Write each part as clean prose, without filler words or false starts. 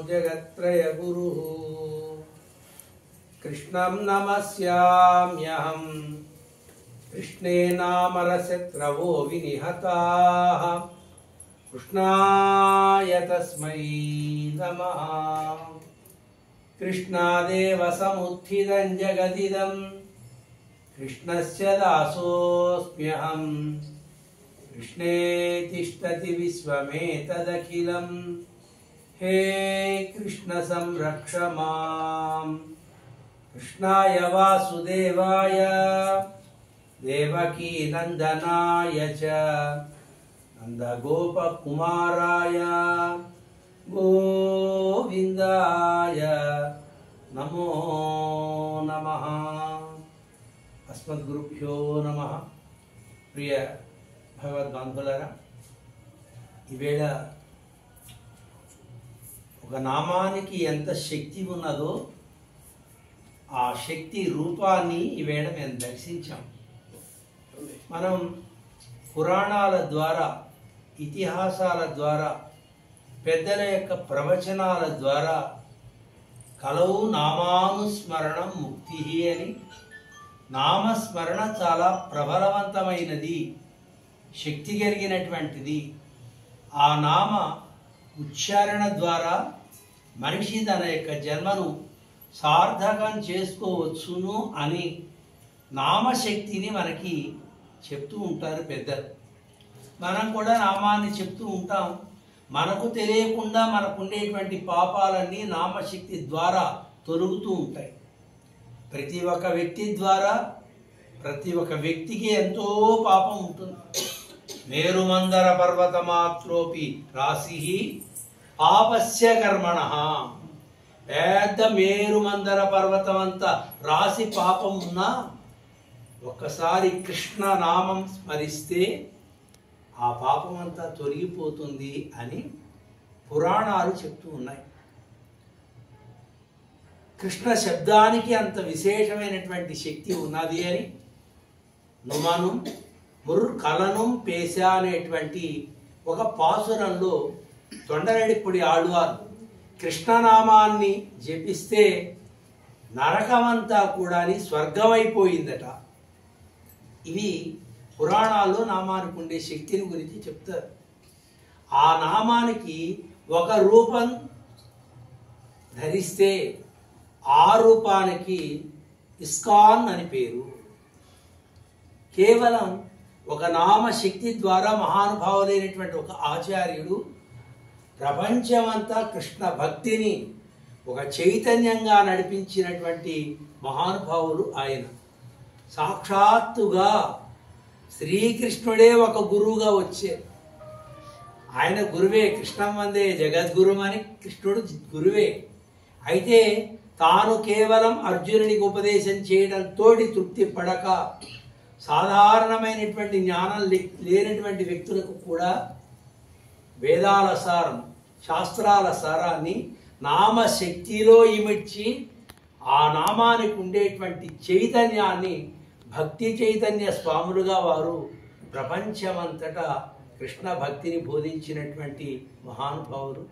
जगत्त्रय गुरुः कृष्णं नमस्याम्यहं कृष्णेनामरशत्रवो विनिहताः कृष्णाय तस्मै नमः। कृष्णादेव समुत्थितं जगदिदं कृष्णस्य दासोऽस्म्यहं कृष्णे तिष्ठति विश्वमेतदखिलं हे कृष्ण संरक्ष माम्। कृष्णाय वासुदेवाय देवकी नंदनाय च नंदगोपकुमाराय गोविंदाय नमो नमः। अस्मद्गुरुभ्यो नमः। प्रिय భగవద్బంధులారా, ఈవేళ ఒక నామానికి ఎంత శక్తి ఉన్నదో ఆ శక్తి రూపాన్ని ఈవేళ మేము దర్శించాం. మనం పురాణాల ద్వారా, ఇతిహాసాల ద్వారా, పెద్దల యొక్క ప్రవచనాల ద్వారా కలవు నామానుస్మరణం ముక్తి అని, నామస్మరణ చాలా ప్రబలవంతమైనది, శక్తి కలిగినటువంటిది. ఆ నామ ఉచ్చారణ ద్వారా మనిషి తన యొక్క జన్మను సార్థకం చేసుకోవచ్చును అని నామశక్తిని మనకి చెప్తూ ఉంటారు పెద్దలు. మనం కూడా నామాన్ని చెప్తూ ఉంటాం. మనకు తెలియకుండా మనకుండేటువంటి పాపాలన్నీ నామశక్తి ద్వారా తొలుగుతూ ఉంటాయి. ప్రతి ఒక్క వ్యక్తి ద్వారా ప్రతి ఒక్క వ్యక్తికి ఎంతో పాపం ఉంటుంది. మేరుమందర పర్వతమాత్రోపి రాశి పాపస్య కర్మణః. పెద్ద మేరుమందర పర్వతం అంత రాశి పాపం ఉన్నా ఒక్కసారి కృష్ణ నామం స్మరిస్తే ఆ పాపం అంతా తొలగిపోతుంది అని పురాణాలు చెప్తూ ఉన్నాయి. కృష్ణ శబ్దానికి అంత విశేషమైనటువంటి శక్తి ఉన్నది అని నుమను ముర్కలనం పేశ అనేటువంటి ఒక పాసురంలో తొండరెడ్డిపూడి ఆళ్వారు కృష్ణనామాన్ని జపిస్తే నరకమంతా కూడా స్వర్గమైపోయిందట. ఇవి పురాణాల్లో నామానికి ఉండే శక్తిని గురించి చెప్తారు. ఆ నామానికి ఒక రూపం ధరిస్తే ఆ రూపానికి ఇస్కాన్ అని పేరు. కేవలం ఒక నామశక్తి ద్వారా మహానుభావులైనటువంటి ఒక ఆచార్యుడు ప్రపంచమంతా కృష్ణ భక్తిని ఒక చైతన్యంగా నడిపించినటువంటి మహానుభావులు ఆయన. సాక్షాత్తుగా శ్రీకృష్ణుడే ఒక గురువుగా వచ్చారు. ఆయన గురువే, కృష్ణం వందే జగద్గురు అని కృష్ణుడు గురువే. అయితే తాను కేవలం అర్జునునికి ఉపదేశం చేయడంతో తృప్తి పడక సాధారణమైనటువంటి జ్ఞానం లేనటువంటి వ్యక్తులకు కూడా వేదాల సారం, శాస్త్రాల సారాన్ని నామశక్తిలో ఇమిడ్చి ఆ నామానికి ఉండేటువంటి చైతన్యాన్ని భక్తి చైతన్య స్వాములుగా వారు ప్రపంచమంతటా కృష్ణ భక్తిని బోధించినటువంటి మహానుభావులు.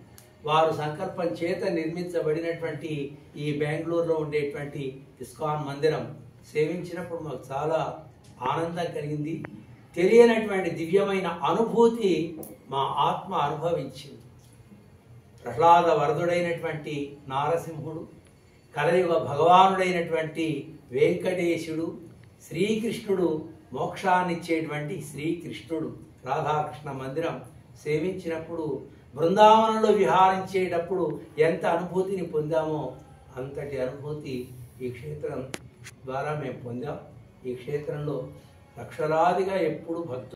వారు సంకల్పం చేత నిర్మించబడినటువంటి ఈ బెంగళూరులో ఉండేటువంటి ఇస్కాన్ మందిరం సేవించినప్పుడు మాకు చాలా ఆనందం కలిగింది. తెలియనటువంటి దివ్యమైన అనుభూతి మా ఆత్మ అనుభవించింది. ప్రహ్లాద వరదుడైనటువంటి నారసింహుడు, కలయుగ భగవానుడైనటువంటి వెంకటేశుడు, శ్రీకృష్ణుడు, మోక్షాన్నిచ్చేటువంటి శ్రీకృష్ణుడు రాధాకృష్ణ మందిరం సేవించినప్పుడు, బృందావనంలో విహారించేటప్పుడు ఎంత అనుభూతిని పొందామో అంతటి అనుభూతి ఈ క్షేత్రం ద్వారా మేము పొందాం. ఈ క్షేత్రంలో లక్షలాదిగా ఎప్పుడు భక్తులు